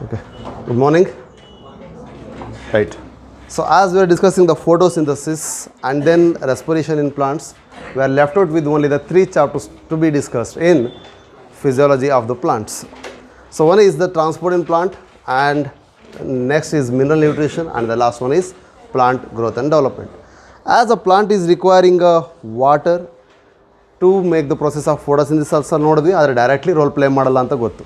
Okay. Good morning. Right. So as we are discussing the photosynthesis and then respiration in plants, we are left out with only the 3 chapters to be discussed in physiology of the plants. So one is the transport in plant, and next is mineral nutrition, and the last one is plant growth and development. As a plant is requiring water to make the process of photosynthesis ನೋಡಿದ್ವಿ, ಆದರೆ directly role play ಮಾಡಲ್ಲ ಅಂತ ಗೊತ್ತು.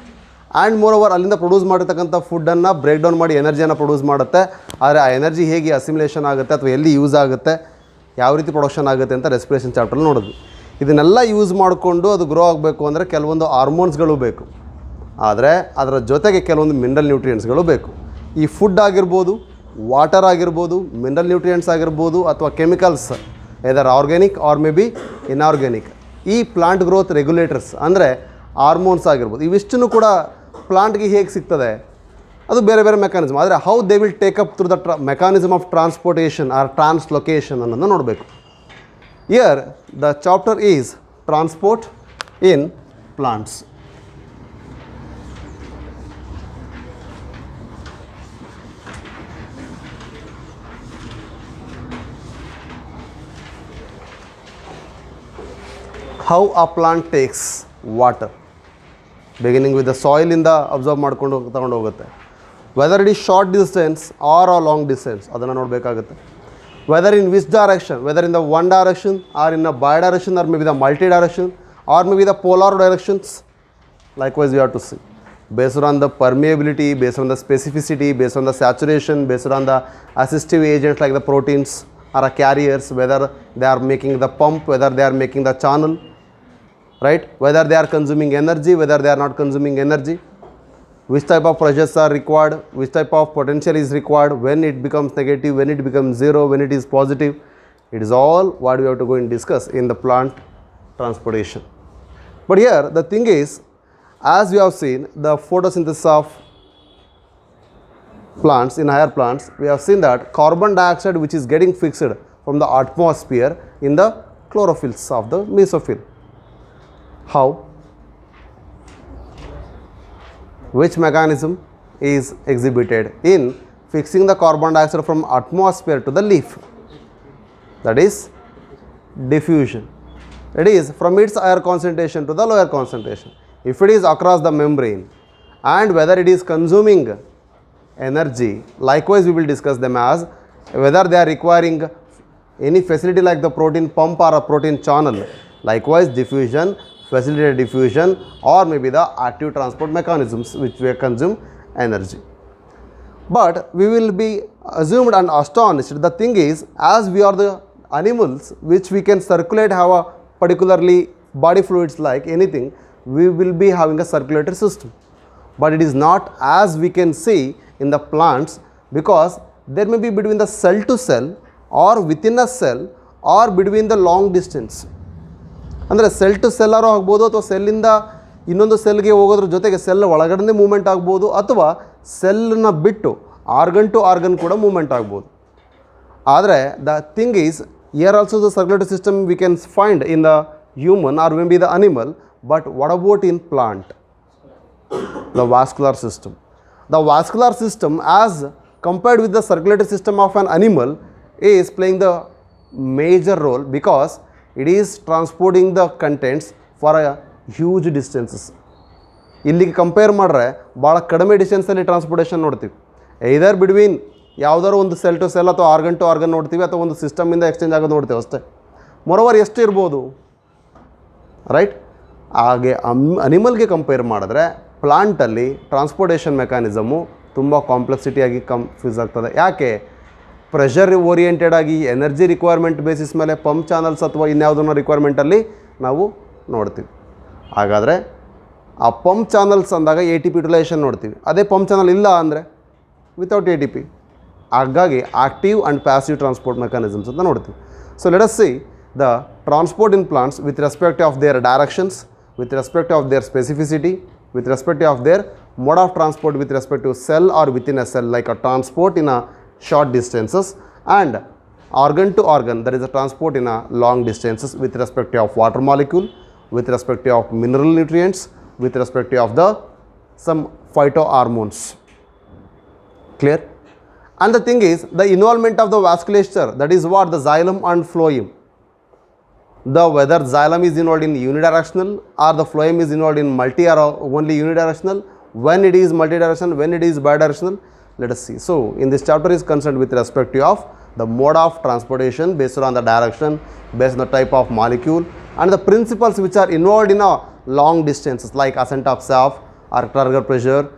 And more over ಅಲ್ಲಿಂದ produce ಮಾಡಿರ್ತಕ್ಕಂಥ ಫುಡ್ಡನ್ನು break down ಮಾಡಿ ಎನರ್ಜಿಯನ್ನು produce ಮಾಡುತ್ತೆ. ಆದರೆ ಆ ಎನರ್ಜಿ ಹೇಗೆ ಅಸಿಮಿಲೇಷನ್ ಆಗುತ್ತೆ ಅಥವಾ ಎಲ್ಲಿ ಯೂಸ್ ಆಗುತ್ತೆ, ಯಾವ ರೀತಿ ಪ್ರೊಡಕ್ಷನ್ ಆಗುತ್ತೆ ಅಂತ ರೆಸ್ಪಿರೇಷನ್ ಚಾಪ್ಟರ್ಲ್ಲಿ ನೋಡಿದ್ವಿ. ಇದನ್ನೆಲ್ಲ ಯೂಸ್ ಮಾಡಿಕೊಂಡು ಅದು ಗ್ರೋ ಆಗಬೇಕು ಅಂದರೆ ಕೆಲವೊಂದು ಹಾರ್ಮೋನ್ಸ್ಗಳು ಬೇಕು, ಆದರೆ ಅದರ ಜೊತೆಗೆ ಕೆಲವೊಂದು ಮಿನರಲ್ ನ್ಯೂಟ್ರಿಯೆಂಟ್ಸ್ಗಳು ಬೇಕು. ಈ ಫುಡ್ ಆಗಿರ್ಬೋದು, ವಾಟರ್ ಆಗಿರ್ಬೋದು, ಮಿನರಲ್ ನ್ಯೂಟ್ರಿಯೆಂಟ್ಸ್ ಆಗಿರ್ಬೋದು, ಅಥವಾ chemicals either organic or may be inorganic, ಈ ಪ್ಲಾಂಟ್ ಗ್ರೋತ್ ರೆಗ್ಯುಲೇಟರ್ಸ್ ಅಂದರೆ ಹಾರ್ಮೋನ್ಸ್ ಆಗಿರ್ಬೋದು, ಇವಿಷ್ಟನ್ನು ಕೂಡ ಪ್ಲಾಂಟ್ಗೆ ಹೇಗೆ ಸಿಗ್ತದೆ, ಅದು ಬೇರೆ ಬೇರೆ ಮೆಕ್ಯಾನಿಸಮ್. ಆದರೆ how they will take up through the mechanism of transportation or translocation ಅನ್ನೋದನ್ನು ನೋಡಬೇಕು. Here the chapter is transport in plants. How a plant takes water, beginning with the soil ಇಂದ ಅಬ್ಸರ್ವ್ ಮಾಡ್ಕೊಂಡು ತಗೊಂಡು ಹೋಗುತ್ತೆ. Whether it is short distance or a long distance ಅದನ್ನು ನೋಡಬೇಕಾಗುತ್ತೆ. Whether in which direction, whether in the one direction or in the bi direction or may be the multi direction or may be the polar directions. Likewise we have to see based on the permeability, based on the specificity, based on the saturation, based on the assistive agents like the proteins or carriers, whether they are making the pump, whether they are making the channel, right, whether they are consuming energy, whether they are not consuming energy, which type of pressures are required, which type of potential is required, when it becomes negative, when it becomes zero, when it is positive. It is all what we have to go and discuss in the plant transportation. But here the thing is, as we have seen the photosynthesis of plants, in higher plants we have seen that carbon dioxide which is getting fixed from the atmosphere in the chlorophylls of the mesophyll. How? Which mechanism is exhibited in fixing the carbon dioxide from atmosphere to the leaf? That is diffusion. It is from its higher concentration to the lower concentration. If it is across the membrane, and whether it is consuming energy, likewise we will discuss them as whether they are requiring any facility like the protein pump or a protein channel. Likewise diffusion, facilitated diffusion, or maybe the active transport mechanisms which will consume energy. But we will be assumed and astonished. The thing is, as we are the animals which we can circulate, have a particularly body fluids like anything, we will be having a circulatory system. But it is not as we can see in the plants, because there may be between the cell to cell or within a cell or between the long distance. ಅಂದರೆ cell to ಸೆಲ್ಲಾರು ಆಗ್ಬೋದು, ಅಥವಾ ಸೆಲ್ಲಿಂದ ಇನ್ನೊಂದು ಸೆಲ್ಗೆ ಹೋಗೋದ್ರ ಜೊತೆಗೆ cell ಒಳಗಡೆ movement ಆಗ್ಬೋದು, ಅಥವಾ ಸೆಲ್ಲನ್ನ ಬಿಟ್ಟು ಆರ್ಗನ್ ಟು ಆರ್ಗನ್ ಕೂಡ ಮೂವ್ಮೆಂಟ್ ಆಗ್ಬೋದು. ಆದರೆ the thing is, here also the circulatory system we can find in the human or may be the animal. But what about in plant? The vascular system. The vascular system as compared with the circulatory system of an animal is playing the major role, because it is transporting the contents for a huge distances. ಇಲ್ಲಿಗೆ compare ಮಾಡಿದ್ರೆ ಭಾಳ ಕಡಿಮೆ ಡಿಸ್ಟೆನ್ಸಲ್ಲಿ transportation ನೋಡ್ತೀವಿ. ಐದರ್ between ಯಾವುದಾದ್ರು ಒಂದು cell to cell ಅಥವಾ organ to organ ನೋಡ್ತೀವಿ, ಅಥವಾ ಒಂದು ಸಿಸ್ಟಮಿಂದ ಎಕ್ಸ್ಚೇಂಜ್ ಆಗೋದು ನೋಡ್ತೀವಿ ಅಷ್ಟೇ. ಮೊರವರ್ ಎಷ್ಟು ಇರ್ಬೋದು, ರೈಟ್? ಹಾಗೆ ಅನಿಮಲ್ಗೆ ಕಂಪೇರ್ ಮಾಡಿದ್ರೆ ಪ್ಲಾಂಟಲ್ಲಿ ಟ್ರಾನ್ಸ್ಪೋರ್ಟೇಷನ್ ಮೆಕ್ಯಾನಿಸಮು ತುಂಬ ಕಾಂಪ್ಲೆಕ್ಸಿಟಿಯಾಗಿ ಕನ್ಫ್ಯೂಸ್ ಆಗ್ತದೆ. ಯಾಕೆ? ಪ್ರೆಷರ್ ಓರಿಯೆಂಟೆಡ್ ಆಗಿ ಎನರ್ಜಿ ರಿಕ್ವೈರ್ಮೆಂಟ್ ಬೇಸಿಸ್ ಮೇಲೆ ಪಂಪ್ ಚಾನಲ್ಸ್ ಅಥವಾ ಇನ್ಯಾವುದನ್ನ ರಿಕ್ವೈರ್ಮೆಂಟಲ್ಲಿ ನಾವು ನೋಡ್ತೀವಿ. ಹಾಗಾದರೆ ಆ ಪಂಪ್ ಚಾನಲ್ಸ್ ಅಂದಾಗ ಎ ಟಿ ಪಿ ಯುಟಿಲೈಸೇಷನ್ ನೋಡ್ತೀವಿ. ಅದೇ ಪಂಪ್ ಚಾನಲ್ ಇಲ್ಲ ಅಂದರೆ ವಿತೌಟ್ ಎ ಟಿ ಪಿ. ಹಾಗಾಗಿ active and passive transport mechanisms ಅಂತ ನೋಡ್ತೀವಿ. So let us see the transport in plants with respect of their directions, with respect of their specificity, with respect of their mode of transport with respect to cell or within a cell, like a transport in a short distances, and organ to organ, there is a transport in a long distances with respect to of water molecule, with respect to of mineral nutrients, with respect to of the some phytohormones. Clear? And the thing is, the involvement of the vasculature, that is what? The xylem and phloem. Whether xylem is involved in unidirectional or the phloem is involved in multi or only unidirectional, when it is multidirectional, when it is bidirectional, let us see. So, in this chapter is concerned with respect to of the mode of transportation based on the direction, based on the type of molecule, and the principles which are involved in a long distances like ascent of shaft or turgor pressure,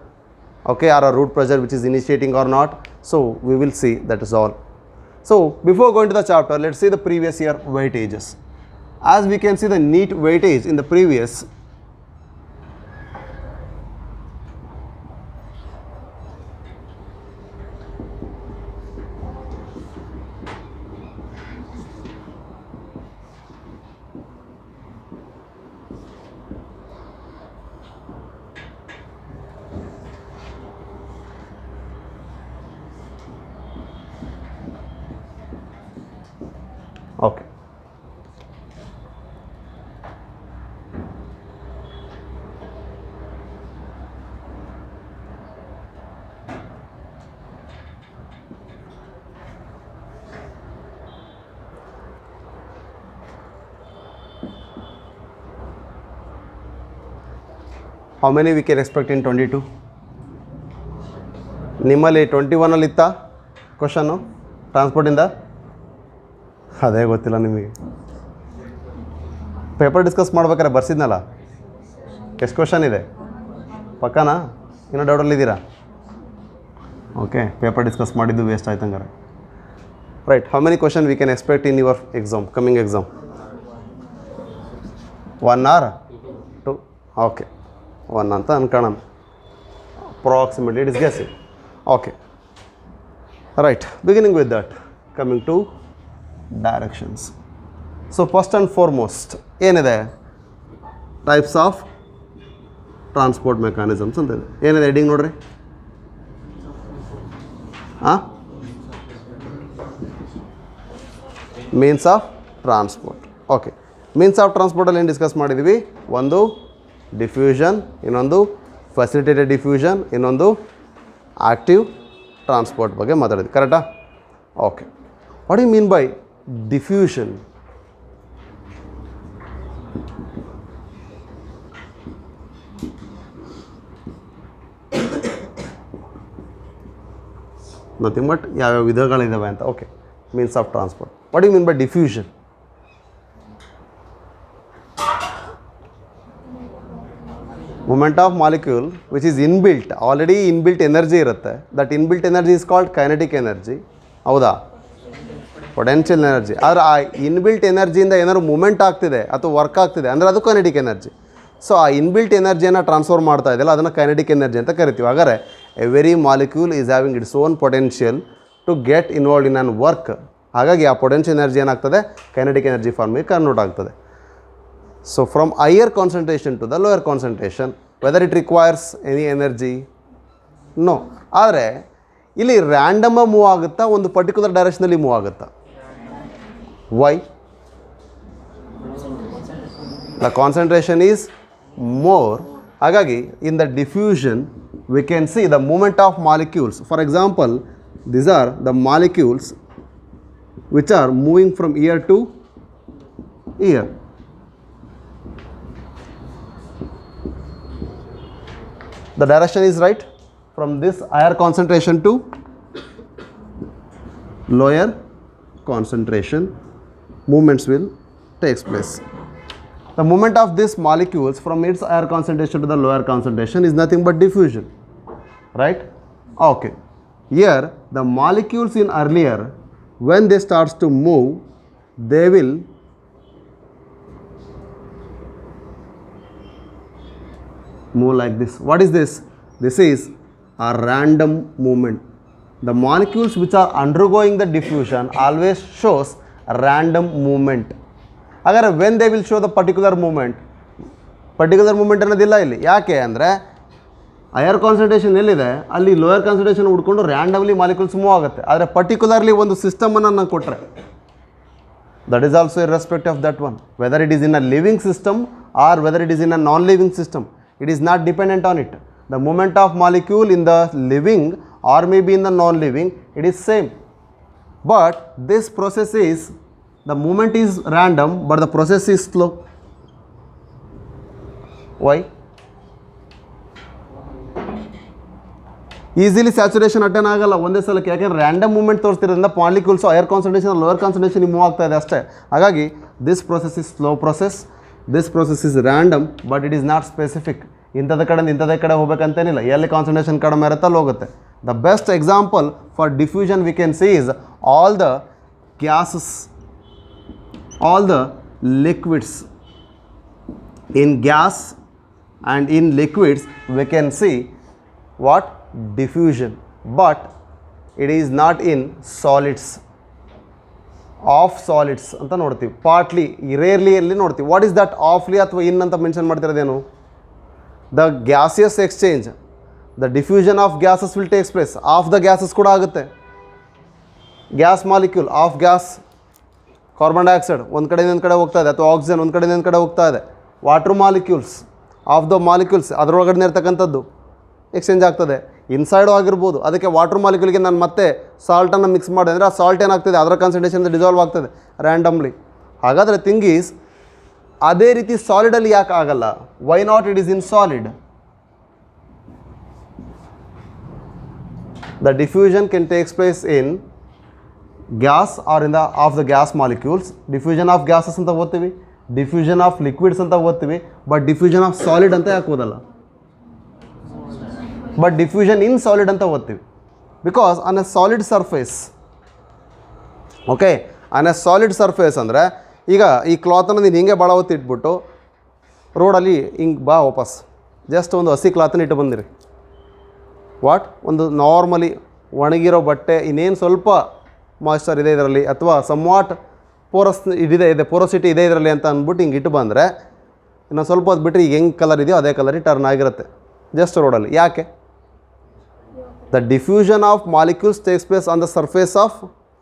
okay, or a root pressure which is initiating or not. So, we will see, that is all. So, before going to the chapter, let us see the previous year weightages. As we can see the NEET weightage in the previous, okay. How many we can expect in 22? ನಿಮ್ಮಲ್ಲಿ 21 ಅಲ್ಲಿ ಇತ್ತಾ question ಟ್ರಾನ್ಸ್ಪೋರ್ಟಿಂದ? ಅದೇ ಗೊತ್ತಿಲ್ಲ ನಿಮಗೆ. Paper discuss ಮಾಡ್ಬೇಕಾರೆ ಬರ್ಸಿದ್ನಲ್ಲ, ಎಷ್ಟು question ಇದೆ ಪಕ್ಕನಾ? ಇನ್ನೂ ಡೌಟಲ್ಲಿದ್ದೀರಾ? ಓಕೆ, ಪೇಪರ್ ಡಿಸ್ಕಸ್ ಮಾಡಿದ್ದು ವೇಸ್ಟ್ ಆಯ್ತು ಹಂಗಾರೆ. Right, how many question we can expect in your exam, coming exam? 1 or 2? Okay, 1 ಅಂತ ಅನ್ಕೋಣ. Approximately it is guessing. Okay, right, beginning with that, coming to directions. So first and foremost, ಏನಿದೆ? Types of transport mechanisms ಅಂತ ಇದೆ. ಏನಿದೆ heading ನೋಡ್ರಿ? Means of transport. Okay, means of ಟ್ರಾನ್ಸ್ಪೋರ್ಟಲ್ಲಿ ಏನು discuss ಮಾಡಿದ್ದೀವಿ? ಒಂದು ಡಿಫ್ಯೂಷನ್, ಇನ್ನೊಂದು ಫೆಸಿಲಿಟೇಟೆಡ್ ಡಿಫ್ಯೂಷನ್, ಇನ್ನೊಂದು ಆಕ್ಟಿವ್ ಟ್ರಾನ್ಸ್ಪೋರ್ಟ್ ಬಗ್ಗೆ ಮಾತಾಡಿದ್ವಿ, ಕರೆಕ್ಟಾ? Okay, what you mean by diffusion? Nothing but ಯಾವ್ಯಾವ ವಿಧಗಳಿದ್ದಾವೆ ಅಂತ. Okay, means of transport. What you mean by diffusion? Movement of molecule which is inbuilt, already inbuilt energy ಇರುತ್ತೆ. That inbuilt energy is called kinetic energy. ಹೌದಾ? Potential energy. ಆದರೆ ಆ inbuilt ಎನರ್ಜಿಯಿಂದ ಏನಾದ್ರು moment ಆಗ್ತಿದೆ ಅಥವಾ ವರ್ಕ್ ಆಗ್ತಿದೆ ಅಂದರೆ ಅದು ಕೈನೆಟಿಕ್ ಎನರ್ಜಿ. ಸೊ ಆ ಇನ್ಬಿಲ್ಟ್ ಎನರ್ಜಿಯನ್ನು ಟ್ರಾನ್ಸ್ಫರ್ ಮಾಡ್ತಾ ಇದೆಯಲ್ಲ, ಅದನ್ನು ಕೈನೆಟಿಕ್ ಎನರ್ಜಿ ಅಂತ ಕರಿತೀವಿ. ಹಾಗಾದರೆ every molecule is having its own potential to get involved in on work. ಹಾಗಾಗಿ ಆ ಪೊಟೆನ್ಷಿಯಲ್ ಎನರ್ಜಿ ಏನಾಗ್ತದೆ? ಕೈನೆಟಿಕ್ ಎನರ್ಜಿ ಫಾರ್ಮಿಗೆ ಕನ್ವರ್ಟ್ ಆಗ್ತದೆ. So from higher concentration to the lower concentration, whether it requires any energy? No. ಆದರೆ ಇಲ್ಲಿ random move ಆಗುತ್ತಾ, ಒಂದು particular ಡೈರೆಕ್ಷನಲ್ಲಿ ಮೂವ್ ಆಗುತ್ತಾ? Why? The concentration is more. ಹಾಗಾಗಿ in the diffusion we can see the movement of molecules. For example, these are the molecules which are moving from here to here. The direction is right, from this higher concentration to lower concentration, movements will take place. The movement of these molecules from its higher concentration to the lower concentration is nothing but diffusion, right? Okay, here the molecules in earlier, when they starts to move, they will move like this. What is this? This is a random movement. The molecules which are undergoing the diffusion always shows a random movement. Agar when they will show the particular movement ಅನ್ನೋದಿಲ್ಲ ಇಲ್ಲಿ. ಯಾಕೆ ಅಂದರೆ higher concentration ಎಲ್ಲಿದೆ ಅಲ್ಲಿ lower concentration ಹುಡ್ಕೊಂಡು randomly molecules move ಆಗುತ್ತೆ. ಆದರೆ particularly ಒಂದು ಸಿಸ್ಟಮನ್ನು ನಾನು ಕೊಟ್ಟರೆ, that is also irrespect of that one, whether it is in a living system or whether it is in a non living system. It is not dependent on it. The movement of molecule in the living or maybe in the non-living, it is same. But this process is, the movement is random but the process is slow. Why? Easily saturation attain ಆಗಲ್ಲ ಒಂದೇ ಸಲಕ್ಕೆ, ಯಾಕೆಂದರೆ random movement ತೋರಿಸ್ತಿರೋದ್ರಿಂದ molecules higher concentration lower concentration move ಆಗ್ತಾ ಇದೆ ಅಷ್ಟೇ. ಹಾಗಾಗಿ this process is slow process, this process is random but it is not specific. ಇಂಥದ ಕಡೆಯಿಂದ ಇಂಥದೇ ಕಡೆ ಹೋಗ್ಬೇಕಂತೇನಿಲ್ಲ, ಎಲ್ಲಿ ಕಾನ್ಸಂಟ್ರೇಷನ್ ಕಡಿಮೆ ಇರುತ್ತೆ ಅಲ್ಲಿ ಹೋಗುತ್ತೆ. The best example for diffusion we can C is all the gases, all the liquids. In gas and in liquids we can see what? Diffusion. But it is not in solids. Of solids ಅಂತ ನೋಡ್ತೀವಿ, partly rarely ಎಲ್ಲಿ ನೋಡ್ತೀವಿ. What is that ಆಫ್ಲಿ ಅಥವಾ in ಅಂತ mention ಮಾಡ್ತಿರೋದೇನು? The gaseous exchange, the diffusion of gases will takes place. Of the gases ಕೂಡ ಆಗುತ್ತೆ. Gas molecule of gas, carbon dioxide ಒಂದು ಕಡೆಯಿಂದ ಒಂದು ಕಡೆ ಹೋಗ್ತಾ ಇದೆ, ಅಥವಾ ಆಕ್ಸಿಜನ್ ಒಂದು ಕಡೆಯಿಂದ ಒಂದು ಕಡೆ ಹೋಗ್ತಾ ಇದೆ. Water molecules, of the molecules ಅದರೊಳಗಡೆ ಇರ್ತಕ್ಕಂಥದ್ದು ಎಕ್ಸ್ಚೇಂಜ್ ಆಗ್ತದೆ. ಇನ್ಸೈಡು ಆಗಿರ್ಬೋದು. ಅದಕ್ಕೆ ವಾಟರ್ ಮಾಲಿಕ್ಯೂಲ್ಗೆ ನಾನು ಮತ್ತೆ ಸಾಲ್ಟನ್ನು ಮಿಕ್ಸ್ ಮಾಡಿದೆ ಅಂದರೆ ಆ ಸಾಲ್ಟ್ ಏನಾಗ್ತದೆ, ಅದರ ಕಾನ್ಸಂಟ್ರೇಷನ್ ಡಿಸಾಲ್ವ್ ಆಗ್ತದೆ ರ್ಯಾಂಡಮ್ಲಿ. ಹಾಗಾದರೆ ಥಿಂಗ್ ಈಸ್, ಅದೇ ರೀತಿ ಸಾಲಿಡಲ್ಲಿ ಯಾಕೆ ಆಗಲ್ಲ? Why not it is in solid? The diffusion can takes place in gas or in the of the gas molecules. Diffusion of gases ಅಂತ ಓದ್ತೀವಿ, ಡಿಫ್ಯೂಷನ್ ಆಫ್ ಲಿಕ್ವಿಡ್ಸ್ ಅಂತ ಓದ್ತೀವಿ, ಬಟ್ ಡಿಫ್ಯೂಷನ್ ಆಫ್ ಸಾಲಿಡ್ ಅಂತ ಯಾಕೆ ಓದಲ್ಲ? ಬಟ್ ಡಿಫ್ಯೂಷನ್ ಇನ್ ಸಾಲಿಡ್ ಅಂತ ಓದ್ತೀವಿ. Because on A solid surface, okay, on A solid surface ಅಂದರೆ ಈಗ ಈ ಕ್ಲಾತನ್ನು ನೀನು ಹಿಂಗೆ ಭಾಳ ಹೊತ್ತು ಇಟ್ಬಿಟ್ಟು ರೋಡಲ್ಲಿ ಹಿಂಗೆ ಬಾ ವಾಪಸ್ ಜಸ್ಟ್ ಒಂದು ಹಸಿ ಕ್ಲಾತನ್ನು ಇಟ್ಟು ಬಂದಿರಿ. ವಾಟ್? ಒಂದು ನಾರ್ಮಲಿ ಒಣಗಿರೋ ಬಟ್ಟೆ, ಇನ್ನೇನು ಸ್ವಲ್ಪ ಮಾಯ್ಶ್ಚರ್ ಇದೆ ಇದರಲ್ಲಿ, ಅಥವಾ ಸಮ್ವಾಟ್ ಪೋರಸಿಟಿ ಇದೆ ಇದರಲ್ಲಿ ಅಂತ ಅಂದ್ಬಿಟ್ಟು ಹಿಂಗೆ ಇಟ್ಟು ಬಂದರೆ ಇನ್ನೊಂದು ಸ್ವಲ್ಪ ಹೊತ್ತು ಬಿಟ್ಟರೆ ಈಗ ಹೆಂಗೆ ಕಲರ್ ಇದೆಯೋ ಅದೇ ಕಲರಿಗೆ ಟರ್ನ್ ಆಗಿರುತ್ತೆ ಜಸ್ಟ್ ರೋಡಲ್ಲಿ. ಯಾಕೆ? The diffusion of molecules takes place on the surface of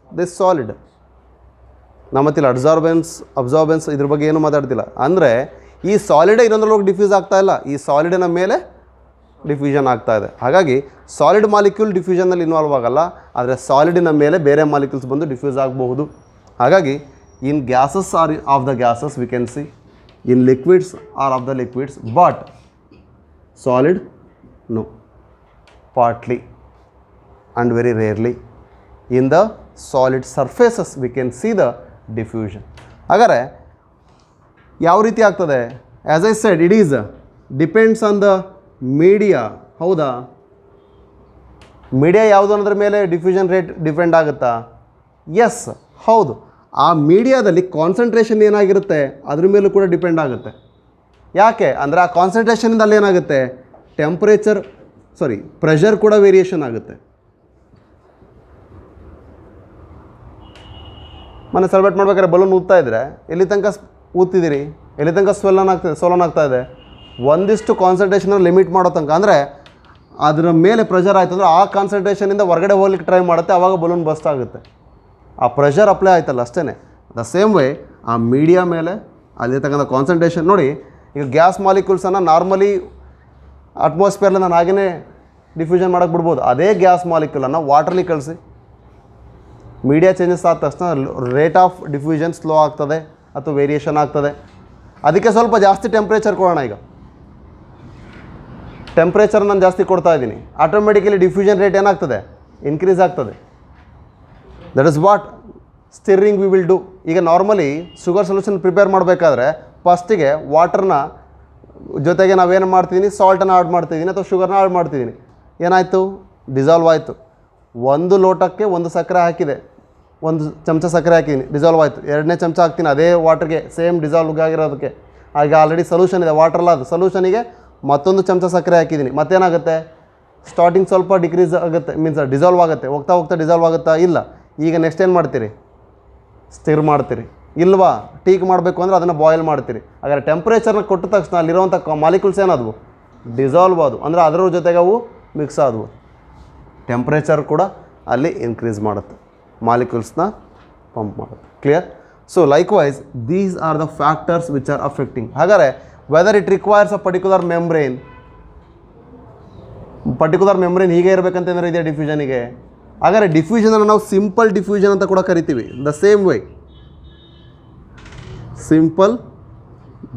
this solid. ನಮ್ಮತ್ತಿಲ್ಲ ಅಬ್ಸಾರ್ಬೆನ್ಸ್ ಇದ್ರ ಬಗ್ಗೆ ಏನು ಮಾತಾಡ್ತಿಲ್ಲ. ಅಂದರೆ ಈ ಸಾಲಿಡೇ ಇನ್ನೊಂದ್ರೊಳಗೆ ಡಿಫ್ಯೂಸ್ ಆಗ್ತಾ ಇಲ್ಲ, ಈ ಸಾಲಿಡಿನ ಮೇಲೆ ಡಿಫ್ಯೂಷನ್ ಆಗ್ತಾ ಇದೆ. ಹಾಗಾಗಿ ಸಾಲಿಡ್ ಮಾಲಿಕ್ಯೂಲ್ ಡಿಫ್ಯೂಷನಲ್ಲಿ ಇನ್ವಾಲ್ವ್ ಆಗಲ್ಲ, ಆದರೆ ಸಾಲಿಡಿನ ಮೇಲೆ ಬೇರೆ ಮಾಲಿಕ್ಯೂಲ್ಸ್ ಬಂದು ಡಿಫ್ಯೂಸ್ ಆಗಬಹುದು. ಹಾಗಾಗಿ in gases are of the gases we can see, in liquids are of the liquids, but solid no, partly and very rarely in the solid surfaces we can see the diffusion. ಹಾಗಾದರೆ ಯಾವ ರೀತಿ ಆಗ್ತದೆ? As I said, it is depends on the media. ಹೌದಾ? Media ಯಾವುದು ಅನ್ನೋದ್ರ ಮೇಲೆ diffusion rate depend ಆಗುತ್ತಾ? S, ಹೌದು. ಆ ಮೀಡಿಯಾದಲ್ಲಿ ಕಾನ್ಸಂಟ್ರೇಷನ್ ಏನಾಗಿರುತ್ತೆ ಅದ್ರ ಮೇಲೂ ಕೂಡ ಡಿಪೆಂಡ್ ಆಗುತ್ತೆ. ಯಾಕೆ ಅಂದರೆ ಆ ಕಾನ್ಸಂಟ್ರೇಷನಿಂದ ಅಲ್ಲಿ ಏನಾಗುತ್ತೆ, ಪ್ರೆಷರ್ ಕೂಡ ವೇರಿಯೇಷನ್ ಆಗುತ್ತೆ. ಮೊನ್ನೆ ಸೆಲೆಬ್ರೇಟ್ ಮಾಡ್ಬೇಕಾದ್ರೆ ಬಲೂನ್ ಊದ್ತಾ ಇದ್ದರೆ ಎಲ್ಲಿ ತನಕ ಊದ್ತಿದ್ದೀರಿ, ಎಲ್ಲಿ ತನಕ ಸೋಲನ್ ಆಗ್ತಾ ಇದೆ? ಒಂದಿಷ್ಟು ಕಾನ್ಸಂಟ್ರೇಷನ್ ಲಿಮಿಟ್ ಮಾಡೋ ತನಕ, ಅಂದರೆ ಅದರ ಮೇಲೆ ಪ್ರೆಷರ್ ಆಯಿತು ಅಂದರೆ ಆ ಕಾನ್ಸಂಟ್ರೇಷನಿಂದ ಹೊರಗಡೆ ಹೋಗ್ಲಿಕ್ಕೆ ಟ್ರೈ ಮಾಡುತ್ತೆ, ಆವಾಗ ಬಲೂನ್ ಬಸ್ಟ್ ಆಗುತ್ತೆ. ಆ ಪ್ರೆಷರ್ ಅಪ್ಲೈ ಆಯ್ತಲ್ಲ ಅಷ್ಟೇ. ದ ಸೇಮ್ ವೇ ಆ ಮೀಡಿಯಾ ಮೇಲೆ ಅಲ್ಲಿರ್ತಕ್ಕಂಥ ಕಾನ್ಸಂಟ್ರೇಷನ್ ನೋಡಿ. ಈಗ ಗ್ಯಾಸ್ ಮಾಲಿಕ್ಯೂಲ್ಸನ್ನು ನಾರ್ಮಲಿ ಅಟ್ಮಾಸ್ಫಿಯರ್ಲಿ ನಾನು ಹಾಗೇ ಡಿಫ್ಯೂಷನ್ ಮಾಡೋಕ್ಕೆ ಬಿಡ್ಬೋದು. ಅದೇ ಗ್ಯಾಸ್ ಮಾಲಿಕ್ಯೂಲನ್ನು ವಾಟರ್ಲಿ ಕಳಿಸಿ, ಮೀಡಿಯಾ ಚೇಂಜಸ್ ಆದ ತಕ್ಷಣ ರೇಟ್ ಆಫ್ ಡಿಫ್ಯೂಷನ್ ಸ್ಲೋ ಆಗ್ತದೆ ಅಥವಾ ವೇರಿಯೇಷನ್ ಆಗ್ತದೆ. ಅದಕ್ಕೆ ಸ್ವಲ್ಪ ಜಾಸ್ತಿ ಟೆಂಪ್ರೇಚರ್ ಕೊಡೋಣ. ಈಗ ಟೆಂಪ್ರೇಚರ್ ನಾನು ಜಾಸ್ತಿ ಕೊಡ್ತಾ ಇದ್ದೀನಿ, ಆಟೋಮೆಟಿಕಲಿ ಡಿಫ್ಯೂಷನ್ ರೇಟ್ ಏನಾಗ್ತದೆ? ಇನ್ಕ್ರೀಸ್ ಆಗ್ತದೆ. That is what stirring we will do. ಈಗ ನಾರ್ಮಲಿ ಶುಗರ್ ಸೊಲ್ಯೂಷನ್ ಪ್ರಿಪೇರ್ ಮಾಡಬೇಕಾದ್ರೆ ಫಸ್ಟಿಗೆ ವಾಟರ್ನ ಜೊತೆಗೆ ನಾವೇನು ಮಾಡ್ತಿದ್ದೀನಿ, ಸಾಲ್ಟನ್ನು ಆ್ಯಡ್ ಮಾಡ್ತಿದ್ದೀನಿ ಅಥವಾ ಶುಗರ್ನ ಆ್ಯಡ್ ಮಾಡ್ತಿದ್ದೀನಿ. ಏನಾಯಿತು? ಡಿಸಾಲ್ವ್ ಆಯಿತು. 1 ಲೋಟಕ್ಕೆ 1 ಸಕ್ಕರೆ ಹಾಕಿದೆ, 1 ಚಮಚ ಸಕ್ಕರೆ ಹಾಕಿದ್ದೀನಿ, ಡಿಸಾಲ್ವ್ ಆಯಿತು. 2ನೇ ಚಮಚ ಹಾಕ್ತೀನಿ ಅದೇ ವಾಟರ್ಗೆ, ಸೇಮ್ ಡಿಸಾಲ್ವ್ ಆಗಿರೋದಕ್ಕೆ. ಆಗ ಆಲ್ರೆಡಿ ಸೊಲ್ಯೂಷನ್ ಇದೆ, ವಾಟರ್ಲ್ಲ ಅದು. ಸೊಲ್ಯೂಷನಿಗೆ ಮತ್ತೊಂದು ಚಮಚ ಸಕ್ಕರೆ ಹಾಕಿದ್ದೀನಿ. ಮತ್ತೇನಾಗುತ್ತೆ? ಸ್ಟಾರ್ಟಿಂಗ್ ಸ್ವಲ್ಪ ಡಿಕ್ರೀಸ್ ಆಗುತ್ತೆ, ಮೀನ್ಸ್ ಡಿಸಾಲ್ವ್ ಆಗುತ್ತೆ. ಹೋಗ್ತಾ ಹೋಗ್ತಾ ಡಿಸಾಲ್ವ್ ಆಗುತ್ತಾ? ಇಲ್ಲ. ಈಗ ನೆಕ್ಸ್ಟ್ ಏನು ಮಾಡ್ತೀರಿ? ಸ್ಟಿರ್ ಮಾಡ್ತೀರಿ. ಇಲ್ವಾ? ಟೀಕ್ ಮಾಡಬೇಕು ಅಂದರೆ ಅದನ್ನು ಬಾಯ್ಲ್ ಮಾಡ್ತೀರಿ. ಹಾಗಾದ್ರೆ ಟೆಂಪ್ರೇಚರ್ನ ಕೊಟ್ಟ ತಕ್ಷಣ ಅಲ್ಲಿರುವಂಥ ಮಾಲಿಕ್ಯೂಲ್ಸ್ ಏನಾದವು? ಡಿಸಾಲ್ವ್ ಆದವು, ಅಂದರೆ ಅದರ ಜೊತೆಗೆ ಅವು ಮಿಕ್ಸ್ ಆದವು. ಟೆಂಪ್ರೇಚರ್ ಕೂಡ ಅಲ್ಲಿ ಇನ್ಕ್ರೀಸ್ ಮಾಡುತ್ತೆ, ಮಾಲಿಕ್ಯೂಲ್ಸ್ನ ಪಂಪ್ ಮಾಡುತ್ತೆ. Clear? So likewise these are the factors which are affecting. ಹಾಗಾದರೆ whether it requires a particular membrane, particular membrane ಹೀಗೆ ಇರಬೇಕಂತಂದ್ರೆ ಇದೆಯಾ ಡಿಫ್ಯೂಷನಿಗೆ? ಹಾಗಾದರೆ ಡಿಫ್ಯೂಷನನ್ನು ನಾವು ಸಿಂಪಲ್ ಡಿಫ್ಯೂಷನ್ ಅಂತ ಕೂಡ ಕರಿತೀವಿ. The same way simple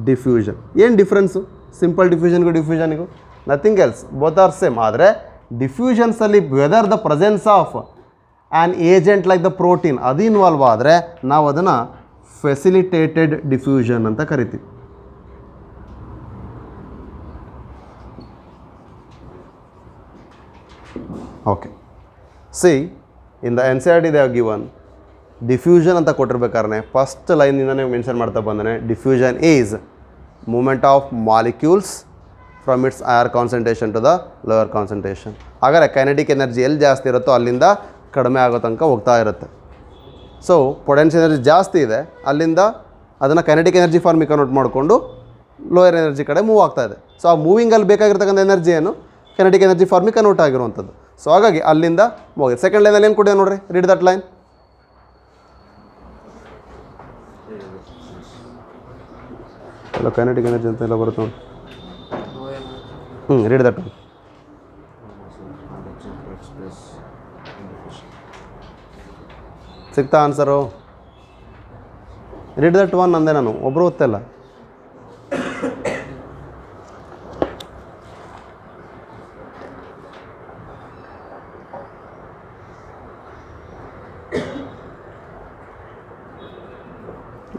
diffusion. ಏನು ಡಿಫ್ರೆನ್ಸು ಸಿಂಪಲ್ ಡಿಫ್ಯೂಷನ್ಗೂ ಡಿಫ್ಯೂಷನ್ಗೂ? Nothing else, both are same. ಆದರೆ ಡಿಫ್ಯೂಷನ್ಸಲ್ಲಿ whether the presence of an agent like the protein ಅದು ಇನ್ವಾಲ್ವ್ ಆದರೆ ನಾವು ಅದನ್ನು ಫೆಸಿಲಿಟೇಟೆಡ್ ಡಿಫ್ಯೂಷನ್ ಅಂತ ಕರಿತೀವಿ. Okay, see in the NCERT they have given diffusion ಅಂತ ಕೊಟ್ಟಿರ್ಬೇಕಾದ್ರೆ ಫಸ್ಟ್ ಲೈನಿಂದನೇ ಮೆನ್ಷನ್ ಮಾಡ್ತಾ ಬಂದಾನೆ, diffusion is movement of molecules from its higher concentration to the lower concentration. ಹಾಗಾದರೆ ಕೈನೆಟಿಕ್ ಎನರ್ಜಿ ಎಲ್ಲಿ ಜಾಸ್ತಿ ಇರುತ್ತೋ ಅಲ್ಲಿಂದ ಕಡಿಮೆ ಆಗೋ ತನಕ ಹೋಗ್ತಾ ಇರುತ್ತೆ. ಸೊ ಪೊಟೆನ್ಷಿಯಲ್ ಎನರ್ಜಿ ಜಾಸ್ತಿ ಇದೆ, ಅಲ್ಲಿಂದ ಅದನ್ನು ಕೈನೆಟಿಕ್ ಎನರ್ಜಿ ಫಾರ್ಮಿಗೆ ಕನ್ವರ್ಟ್ ಮಾಡಿಕೊಂಡು ಲೋಯರ್ ಎನರ್ಜಿ ಕಡೆ ಮೂವ್ ಆಗ್ತಾ ಇದೆ. ಸೊ ಆ ಮೂವಿಂಗಲ್ಲಿ ಬೇಕಾಗಿರ್ತಕ್ಕಂಥ ಎನರ್ಜಿ ಏನು ಕೈನೆಟಿಕ್ ಎನರ್ಜಿ ಫಾರ್ಮಿಗೆ ಕನ್ವರ್ಟ್ ಆಗಿರುವಂಥದ್ದು. ಸೊ ಹಾಗಾಗಿ ಅಲ್ಲಿಂದ ಹೋಗಿದೆ. ಸೆಕೆಂಡ್ ಲೈನಲ್ಲಿ ಏನು ಕೊಟ್ಟಿದೆ ನೋಡಿರಿ, ರೀಡ್ ದಟ್ ಲೈನ್. ಎಲ್ಲ ಕೈನೆಟಿಕ್ ಎನರ್ಜಿ ಅಂತ ಎಲ್ಲ ಬರುತ್ತೆ ನೋಡಿ. Read that one. ಸಿಗ್ತಾ ಆನ್ಸರು? ರೀಡ್ ದಟ್ ಒನ್ ಅಂದೆ ನಾನು, ಒಬ್ಬರು ಗೊತ್ತಲ್ಲ.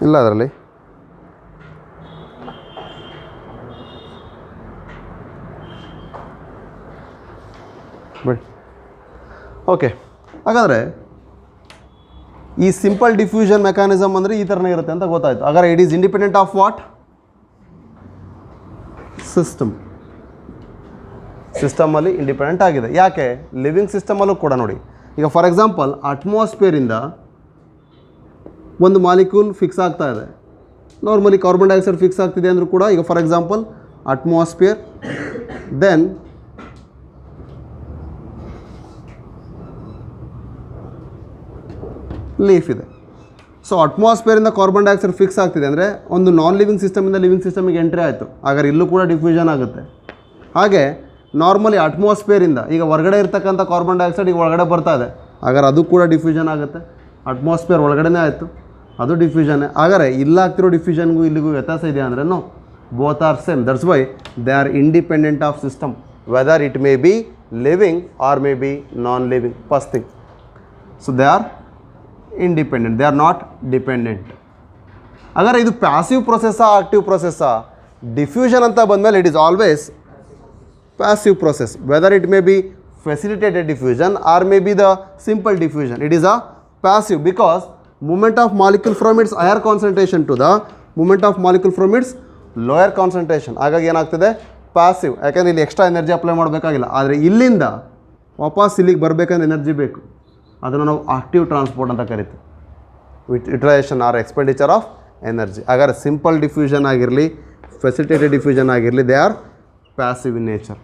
ಇಲ್ಲ ಅದರಲ್ಲಿ ಬಿಡಿ. ಓಕೆ, ಹಾಗಾದರೆ ಈ ಸಿಂಪಲ್ ಡಿಫ್ಯೂಷನ್ ಮೆಕ್ಯಾನಿಸಮ್ ಅಂದರೆ ಈ ಥರನೇ ಇರುತ್ತೆ ಅಂತ ಗೊತ್ತಾಯಿತು. ಹಾಗಾದರೆ it is independent of what? ಸಿಸ್ಟಮಲ್ಲಿ ಇಂಡಿಪೆಂಡೆಂಟ್ ಆಗಿದೆ. ಯಾಕೆ? ಲಿವಿಂಗ್ ಸಿಸ್ಟಮಲ್ಲೂ ಕೂಡ ನೋಡಿ, ಈಗ ಫಾರ್ ಎಕ್ಸಾಂಪಲ್ ಅಟ್ಮಾಸ್ಫಿಯರಿಂದ ಒಂದು ಮಾಲಿಕ್ಯೂಲ್ ಫಿಕ್ಸ್ ಆಗ್ತಾ ಇದೆ. ನಾರ್ಮಲಿ ಕಾರ್ಬನ್ ಡೈಆಕ್ಸೈಡ್ ಫಿಕ್ಸ್ ಆಗ್ತಿದೆ ಅಂದರೂ ಕೂಡ, ಈಗ for example atmosphere, then leaf ಇದೆ. ಸೊ ಅಟ್ಮಾಸ್ಫಿಯರಿಂದ ಕಾರ್ಬನ್ ಡೈಆಕ್ಸೈಡ್ ಫಿಕ್ಸ್ ಆಗ್ತಿದೆ ಅಂದರೆ ಒಂದು ನಾನ್ ಲಿವಿಂಗ್ ಸಿಸ್ಟಮಿಂದ ಲಿವಿಂಗ್ ಸಿಸ್ಟಮಿಗೆ ಎಂಟ್ರಿ ಆಯಿತು. ಹಾಗಾದ್ರೆ ಇಲ್ಲೂ ಕೂಡ ಡಿಫ್ಯೂಷನ್ ಆಗುತ್ತೆ. ಹಾಗೆ ನಾರ್ಮಲಿ ಅಟ್ಮಾಸ್ಫಿಯರಿಂದ ಈಗ ಹೊರಗಡೆ ಇರ್ತಕ್ಕಂಥ ಕಾರ್ಬನ್ ಡೈಆಕ್ಸೈಡ್ ಈಗ ಒಳಗಡೆ ಬರ್ತಾ ಇದೆ, ಹಾಗಾದ್ರೆ ಅದು ಕೂಡ ಡಿಫ್ಯೂಷನ್ ಆಗುತ್ತೆ. ಅಟ್ಮಾಸ್ಫಿಯರ್ ಒಳಗಡೆನೇ ಆಯಿತು, ಅದು ಡಿಫ್ಯೂಷನ್ನೇ. ಹಾಗಾದರೆ ಇಲ್ಲಾಗ್ತಿರೋ ಡಿಫ್ಯೂಷನ್ಗೂ ಇಲ್ಲಿಗೂ ವ್ಯತ್ಯಾಸ ಇದೆ ಅಂದರೆ no, both are same. That's why they are independent of system, whether it may be living or may be non living. First thing, so they are independent, they are not dependent. ಹಾಗಾದರೆ ಇದು passive ಪ್ರೊಸೆಸ್ಸಾ active ಪ್ರೊಸೆಸ್ಸಾ? Diffusion ಅಂತ ಬಂದಮೇಲೆ it is always passive process, whether it may be facilitated diffusion or may be the simple diffusion. It is a passive because movement of molecule from its higher concentration to the movement of molecule from its lower concentration. ಹಾಗಾಗಿ ಏನಾಗ್ತದೆ? Passive. ಯಾಕೆಂದರೆ ಇಲ್ಲಿ extra energy apply ಮಾಡಬೇಕಾಗಿಲ್ಲ. ಆದರೆ ಇಲ್ಲಿಂದ ವಾಪಸ್ ಇಲ್ಲಿಗೆ ಬರಬೇಕಂದ್ರೆ ಎನರ್ಜಿ ಬೇಕು, ಅದನ್ನು ನಾವು ಆಕ್ಟಿವ್ ಟ್ರಾನ್ಸ್ಪೋರ್ಟ್ ಅಂತ ಕರಿತೀವಿ, with utilisation or expenditure of energy. ಹಾಗಾದರೆ ಸಿಂಪಲ್ ಡಿಫ್ಯೂಷನ್ ಆಗಿರಲಿ, ಫೆಸಿಲಿಟೇಟೆಡ್ ಡಿಫ್ಯೂಷನ್ ಆಗಿರಲಿ, they are passive in nature.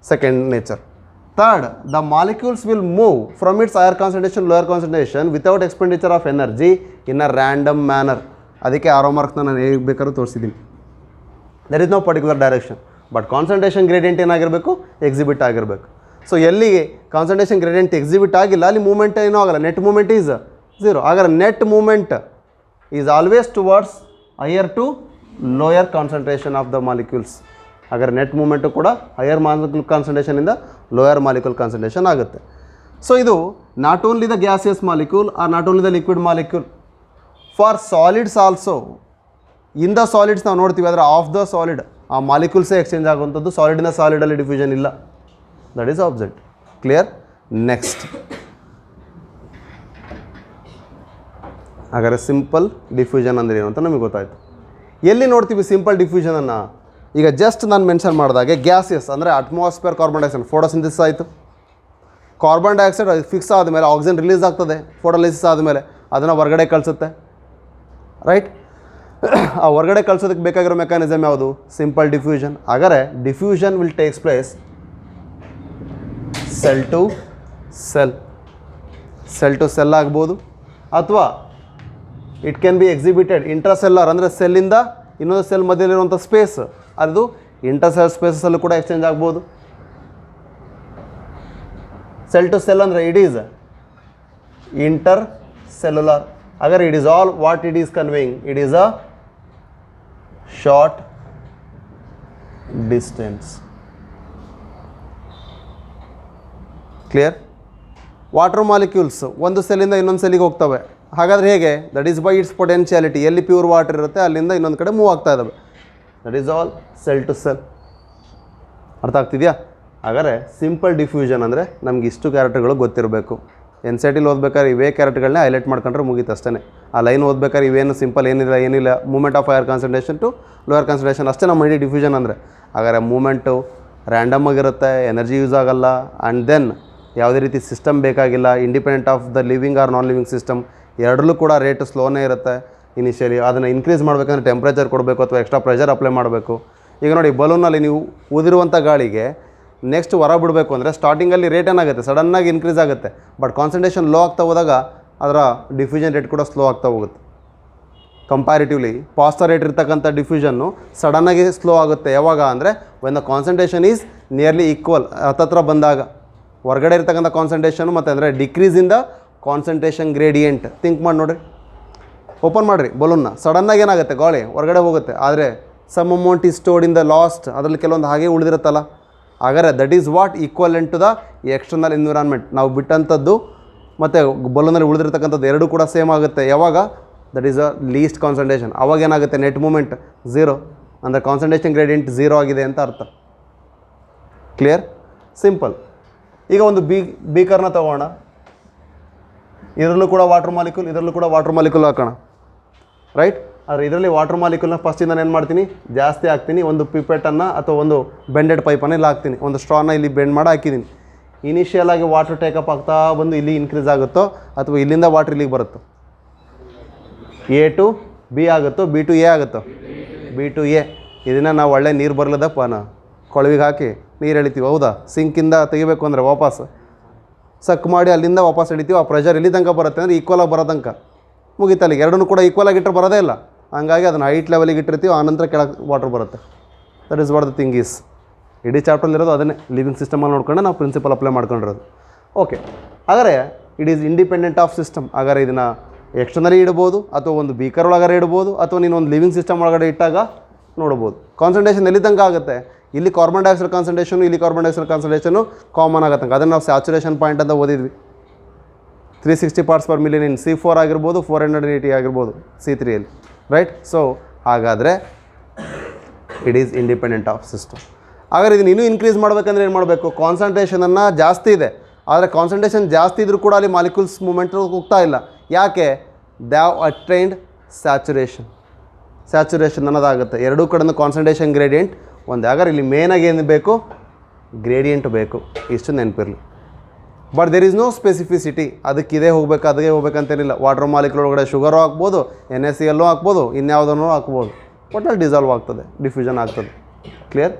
Second nature. Third, the molecules will move from its higher concentration lower concentration without expenditure of energy in a random manner. ಅದಕ್ಕೆ ಆರೋ ಮಾರ್ಕ್ಸ್ನ ನಾನು ಹೇಗೆ ಬೇಕಾದ್ರೂ ತೋರಿಸಿದ್ದೀನಿ. There is no particular direction, but concentration gradient ಏನಾಗಿರಬೇಕು? Exhibit ಆಗಿರಬೇಕು. So ಎಲ್ಲಿಗೆ concentration gradient exhibit ಆಗಿಲ್ಲ ಅಲ್ಲಿ ಮೂಮೆಂಟ್ ಏನೂ ಆಗಲ್ಲ, ನೆಟ್ ಮೂಮೆಂಟ್ ಈಸ್ ಝೀರೋ. ಹಾಗಾದ್ರೆ net movement is always towards higher to lower concentration of the molecules. ಹಾಗಾದ್ರೆ ನೆಟ್ ಮೂಮೆಂಟು ಕೂಡ ಹೈಯರ್ ಮಾಲಿಕ್ಯೂಲ್ ಕಾನ್ಸಂಟ್ರೇಷನಿಂದ ಲೋಯರ್ ಮಾಲಿಕ್ಯೂಲ್ ಕಾನ್ಸಂಟ್ರೇಷನ್ ಆಗುತ್ತೆ. ಸೊ ಇದು not only the gaseous molecule or not only the liquid molecule, for solids also. In the solids ನಾವು ನೋಡ್ತೀವಿ, ಆದರೆ of the solid ಆ ಮಾಲಿಕ್ಯೂಲ್ಸೇ exchange ಆಗುವಂಥದ್ದು. ಸಾಲಿಡಿನ ಸಾಲಿಡಲ್ಲಿ ಡಿಫ್ಯೂಷನ್ ಇಲ್ಲ. That is object. Clear? Next, ಹಾಗಾದರೆ simple diffusion ಅಂದರೆ ಏನು ಅಂತ ನಮಗೆ ಗೊತ್ತಾಯಿತು. ಎಲ್ಲಿ ನೋಡ್ತೀವಿ ಸಿಂಪಲ್ ಡಿಫ್ಯೂಷನನ್ನು? ಈಗ ಜಸ್ಟ್ ನಾನು ಮೆನ್ಷನ್ ಮಾಡಿದಾಗೆ ಗ್ಯಾಸಿಯಸ್ ಅಂದರೆ ಅಟ್ಮಾಸ್ಫಿಯರ್ ಕಾರ್ಬನ್ ಡೈಆಕ್ಸೈಡ್ ಫೋಟೋಸಿಂಥಸಿಸ್ ಆಯಿತು. ಕಾರ್ಬನ್ ಡೈಆಕ್ಸೈಡ್ ಫಿಕ್ಸ್ ಆದಮೇಲೆ ಆಕ್ಸಿಜನ್ ರಿಲೀಸ್ ಆಗ್ತದೆ, ಫೋಟೋಲಿಸಿಸ್ ಆದಮೇಲೆ ಅದನ್ನು ಹೊರಗಡೆ ಕಳಿಸುತ್ತೆ, ರೈಟ್? ಆ ಹೊರಗಡೆ ಕಳಿಸೋದಕ್ಕೆ ಬೇಕಾಗಿರೋ ಮೆಕ್ಯಾನಿಸಮ್ ಯಾವುದು? Simple diffusion. ಹಾಗಾದರೆ diffusion will takes place cell to cell. Cell to cell ಆಗ್ಬೋದು, ಅಥವಾ it can be exhibited intracellular ಅಂದರೆ ಸೆಲ್ಲಿಂದ ಇನ್ನೊಂದು ಸೆಲ್ ಮಧ್ಯದಲ್ಲಿರುವಂಥ ಸ್ಪೇಸ್, ಅದು ಇಂಟರ್ಸೆಲ್ ಸ್ಪೇಸಸ್ಸಲ್ಲೂ ಕೂಡ ಎಕ್ಸ್ಚೇಂಜ್ ಆಗ್ಬೋದು. ಸೆಲ್ ಟು ಸೆಲ್ ಅಂದರೆ ಇಟ್ ಈಸ್ ಇಂಟರ್ ಸೆಲ್ಯುಲರ್. ಅಗರ್ it is all what it is conveying, it is a short distance. Clear? Water molecules ಒಂದು ಸೆಲ್ಲಿಂದ ಇನ್ನೊಂದು ಸೆಲ್ಲಿಗೆ ಹೋಗ್ತವೆ. ಹಾಗಾದರೆ ಹೇಗೆ? That is by its potentiality. ಎಲ್ಲಿ ಪ್ಯೂರ್ ವಾಟರ್ ಇರುತ್ತೆ ಅಲ್ಲಿಂದ ಇನ್ನೊಂದು ಕಡೆ ಮೂವ್ ಆಗ್ತಾ ಇದ್ದಾವೆ. That is all cell to cell. ಅರ್ಥ ಆಗ್ತಿದೆಯಾ? ಹಾಗಾದರೆ ಸಿಂಪಲ್ ಡಿಫ್ಯೂಷನ್ ಅಂದರೆ ನಮ್ಗೆ ಇಷ್ಟು ಕ್ಯಾರೆಕ್ಟರ್ಗಳು ಗೊತ್ತಿರಬೇಕು. ಎನ್ ಸಿ ಟಿಲಿ ಓದ್ಬೇಕಾದ್ರೆ ಇವೇ ಕ್ಯಾರೆಕ್ಟರ್ಗಳನ್ನ ಹೈಲೈಟ್ ಮಾಡ್ಕೊಂಡ್ರೆ ಮುಗೀತು ಅಷ್ಟೇ. ಆ ಲೈನ್ ಓದ್ಬೇಕಾದ್ರೆ ಇವೇನು ಸಿಂಪಲ್ ಏನಿಲ್ಲ moment of higher concentration to lower concentration ಅಷ್ಟೇ ನಮ್ಮ ಇಡೀ ಡಿಫ್ಯೂಷನ್ ಅಂದರೆ. ಹಾಗಾದರೆ ಮೂಮೆಂಟು ರ್ಯಾಂಡಮ್ ಆಗಿರುತ್ತೆ, ಎನರ್ಜಿ ಯೂಸ್ ಆಗಲ್ಲ, ಆ್ಯಂಡ್ ದೆನ್ ಯಾವುದೇ ರೀತಿ ಸಿಸ್ಟಮ್ ಬೇಕಾಗಿಲ್ಲ. Independent of the living or non living system ಎರಡರಲ್ಲೂ ಕೂಡ ರೇಟ್ ಸ್ಲೋನೇ ಇರುತ್ತೆ ಇನಿಷಿಯಲಿ. ಅದನ್ನು ಇನ್ಕ್ರೀಸ್ ಮಾಡಬೇಕಂದ್ರೆ ಟೆಂಪ್ರೇಚರ್ ಕೊಡಬೇಕು ಅಥವಾ ಎಕ್ಸ್ಟ್ರಾ ಪ್ರೆಷರ್ ಅಪ್ಲೈ ಮಾಡಬೇಕು. ಈಗ ನೋಡಿ, ಬಲೂನಲ್ಲಿ ನೀವು ಊದಿರುವಂಥ ಗಾಳಿಗೆ ನೆಕ್ಸ್ಟ್ ಹೊರ ಬಿಡಬೇಕು ಅಂದರೆ ಸ್ಟಾರ್ಟಿಂಗಲ್ಲಿ ರೇಟ್ ಏನಾಗುತ್ತೆ, ಸಡನ್ನಾಗಿ ಇನ್ಕ್ರೀಸ್ ಆಗುತ್ತೆ. ಬಟ್ ಕಾನ್ಸಂಟ್ರೇಷನ್ ಲೋ ಆಗ್ತಾ ಹೋದಾಗ ಅದರ ಡಿಫ್ಯೂಷನ್ ರೇಟ್ ಕೂಡ ಸ್ಲೋ ಆಗ್ತಾ ಹೋಗುತ್ತೆ. ಕಂಪ್ಯಾರಿಟಿವ್ಲಿ ಫಾಸ್ಟರ್ ರೇಟ್ ಇರ್ತಕ್ಕಂಥ ಡಿಫ್ಯೂಷನ್ನು ಸಡನ್ನಾಗಿ ಸ್ಲೋ ಆಗುತ್ತೆ. ಯಾವಾಗ ಅಂದರೆ when the concentration is nearly equal, ಹತ್ತತ್ರ ಬಂದಾಗ. ಹೊರಗಡೆ ಇರ್ತಕ್ಕಂಥ ಕಾನ್ಸಂಟ್ರೇಷನು ಮತ್ತು ಅಂದರೆ decrease in the concentration gradient. Think ಮಾಡಿ ನೋಡಿರಿ, ಓಪನ್ ಮಾಡಿರಿ ಬಲೂನ್ನ, ಸಡನ್ನಾಗಿ ಏನಾಗುತ್ತೆ, ಗಾಳಿ ಹೊರಗಡೆ ಹೋಗುತ್ತೆ. ಆದರೆ some amount is stored in the last, ಅದರಲ್ಲಿ ಕೆಲವೊಂದು ಹಾಗೆ ಉಳಿದಿರುತ್ತಲ್ಲ. ಹಾಗಾದರೆ that is what equivalent to the external environment. ನಾವು ಬಿಟ್ಟಂಥದ್ದು ಮತ್ತು ಬಲೂನಲ್ಲಿ ಉಳಿದಿರ್ತಕ್ಕಂಥದ್ದು ಎರಡೂ ಕೂಡ ಸೇಮ್ ಆಗುತ್ತೆ. ಯಾವಾಗ? That is a least concentration. ಅವಾಗ ಏನಾಗುತ್ತೆ, ನೆಟ್ ಮೂಮೆಂಟ್ ಝೀರೋ, ಅಂದರೆ ಕಾನ್ಸಂಟ್ರೇಷನ್ ಗ್ರೇಡಿಯಂಟ್ ಝೀರೋ ಆಗಿದೆ ಅಂತ ಅರ್ಥ. ಕ್ಲಿಯರ್? ಸಿಂಪಲ್. ಈಗ ಒಂದು ಬೀಕರ್ನ ತಗೋಣ, ಇದರಲ್ಲೂ ಕೂಡ ವಾಟರ್ ಮಾಲಿಕ್ಯೂಲ್, ಇದರಲ್ಲೂ ಕೂಡ ವಾಟರ್ ಮಾಲಿಕ್ಯೂಲ್ ಹಾಕೋಣ, ರೈಟ್? ಆದರೆ ಇದರಲ್ಲಿ ವಾಟರ್ ಮಾಲಿಕ್ಯೂಲ್ನ ಫಸ್ಟಿಂದ ಏನು ಮಾಡ್ತೀನಿ, ಜಾಸ್ತಿ ಹಾಕ್ತೀನಿ. ಒಂದು ಪಿಪೆಟನ್ನು ಅಥವಾ ಒಂದು ಬೆಂಡೆಡ್ ಪೈಪನ್ನು ಇಲ್ಲಿ ಹಾಕ್ತೀನಿ, ಒಂದು ಸ್ಟ್ರಾನ ಇಲ್ಲಿ ಬೆಂಡ್ ಮಾಡಿ ಹಾಕಿದ್ದೀನಿ. ಇನಿಷಿಯಲ್ ಆಗಿ ವಾಟರ್ ಟೇಕಪ್ ಆಗ್ತಾ ಬಂದು ಇಲ್ಲಿ ಇನ್ಕ್ರೀಸ್ ಆಗುತ್ತೋ ಅಥವಾ ಇಲ್ಲಿಂದ ವಾಟರ್ ಇಲ್ಲಿಗೆ ಬರುತ್ತೋ, ಎ ಟು ಬಿ ಆಗುತ್ತೋ, ಬಿ ಟು ಎ ಆಗುತ್ತೋ, ಬಿ ಟು ಎ. ಇದನ್ನು ನಾವು ಒಳ್ಳೆ ನೀರು ಬರಲದಪ್ಪ ಕೊಳವಿಗೆ ಹಾಕಿ ನೀರು ಎಳಿತೀವಿ, ಹೌದಾ? ಸಿಂಕಿಂದ ತೆಗಿಬೇಕು ಅಂದರೆ ವಾಪಸ್ ಸಕ್ ಮಾಡಿ ಅಲ್ಲಿಂದ ವಾಪಸ್ ಎಳಿತೀವಿ. ಆ ಪ್ರೆಷರ್ ಇಲ್ಲಿ ತನಕ ಬರುತ್ತೆ ಅಂದರೆ ಈಕ್ವಲಾಗಿ ಬರೋ ತನಕ ಮುಗಿತು. ಅಲ್ಲಿಗೆ ಎರಡನ್ನೂ ಕೂಡ ಈಕ್ವಲಾಗಿ ಇಟ್ಟರೆ ಬರೋದೇ ಇಲ್ಲ. ಹಂಗಾಗಿ ಅದನ್ನು ಹೈಟ್ ಲೆವೆಲಿಗೆ ಇಟ್ಟಿರ್ತೀವಿ, ಆನಂತರ ಕೆಳಗೆ ವಾಟರ್ ಬರುತ್ತೆ. That is what the thing is. ಇಡೀ ಚಾಪ್ಟರ್ಲಿರೋದು ಅದನ್ನೇ, ಲಿವಿಂಗ್ ಸಿಸ್ಟಮಲ್ಲಿ ನೋಡ್ಕೊಂಡು ನಾವು ಪ್ರಿನ್ಸಿಪಲ್ ಅಪ್ಲೈ ಮಾಡ್ಕೊಂಡಿರೋದು. ಓಕೆ, ಹಾಗಾದರೆ it is independent of system. ಹಾಗಾದರೆ ಇದನ್ನು ಎಕ್ಸ್ಟರ್ನಲಿ ಇಡ್ಬೋದು, ಅಥವಾ ಒಂದು ಬೀಕರ್ ಒಳಗಡೆ ಇಡ್ಬೋದು, ಅಥವಾ ನೀನು ಒಂದು ಲಿವಿಂಗ್ ಸಿಸ್ಟಮ್ ಒಳಗಡೆ ಇಟ್ಟಾಗ ನೋಡ್ಬೋದು. ಕಾನ್ಸಂಟ್ರೇಷನ್ ಎಲ್ಲಿ ತನಕ ಆಗುತ್ತೆ, ಇಲ್ಲಿ ಕಾರ್ಬನ್ ಡೈಆಕ್ಸೈಡ್ ಕಾನ್ಸಂಟ್ರೇಷನು, ಇಲ್ಲಿ ಕಾರ್ಬನ್ ಡೈಆಕ್ಸೈಡ್ ಕಾನ್ಸಂಟ್ರೇಷನು ಕಾಮನ್ ಆಗತ್ತಂಗೆ. ಅದನ್ನು ನಾವು ಸ್ಯಾಚುರೇಷನ್ ಪಾಯಿಂಟ್ ಅಂತ ಓದಿದ್ವಿ. 360 parts per million ಇನ್ C4 ಆಗಿರ್ಬೋದು, 480 ಆಗಿರ್ಬೋದು C3ಯಲ್ಲಿ, ರೈಟ್? ಸೊ ಹಾಗಾದರೆ it is independent of system. ಹಾಗಾದ್ರೆ ಇದನ್ನು ಇನ್ನೂ ಇನ್ಕ್ರೀಸ್ ಮಾಡಬೇಕಂದ್ರೆ ಏನು ಮಾಡಬೇಕು? ಕಾನ್ಸಂಟ್ರೇಷನನ್ನು ಜಾಸ್ತಿ ಇದೆ, ಆದರೆ ಕಾನ್ಸಂಟ್ರೇಷನ್ ಜಾಸ್ತಿ ಇದ್ರೂ ಕೂಡ ಅಲ್ಲಿ ಮಾಲಿಕ್ಯೂಲ್ಸ್ ಮೂಮೆಂಟ್ ಹೋಗ್ತಾ ಇಲ್ಲ. ಯಾಕೆ? They have attained saturation. Saturation ಅನ್ನೋದಾಗುತ್ತೆ. ಎರಡೂ ಕಡೆನೂ ಕಾನ್ಸಂಟ್ರೇಷನ್ ಗ್ರೇಡಿಯಂಟ್ ಒಂದು. ಹಾಗಾದ್ರೆ ಇಲ್ಲಿ ಮೇನಾಗಿ ಏನು ಬೇಕು? ಗ್ರೇಡಿಯಂಟ್ ಬೇಕು. ಇಷ್ಟು ನೆನಪಿರಲಿ. But there is no specificity. ಅದಕ್ಕೆ ಇದೇ ಹೋಗ್ಬೇಕು ಅದೇ ಹೋಗ್ಬೇಕಂತೇನಿಲ್ಲ. ವಾಟರ್ ಮಾಲಿಕ್ಯೂಲ್ ಒಳಗಡೆ ಶುಗರು ಹಾಕ್ಬೋದು, NaCl ಹಾಕ್ಬೋದು, ಇನ್ಯಾವುದನ್ನು ಹಾಕ್ಬೋದು. ಒಟ್ಟಲ್ಲಿ ಡಿಸಾಲ್ವ್ ಆಗ್ತದೆ, ಡಿಫ್ಯೂಷನ್ ಆಗ್ತದೆ. ಕ್ಲಿಯರ್?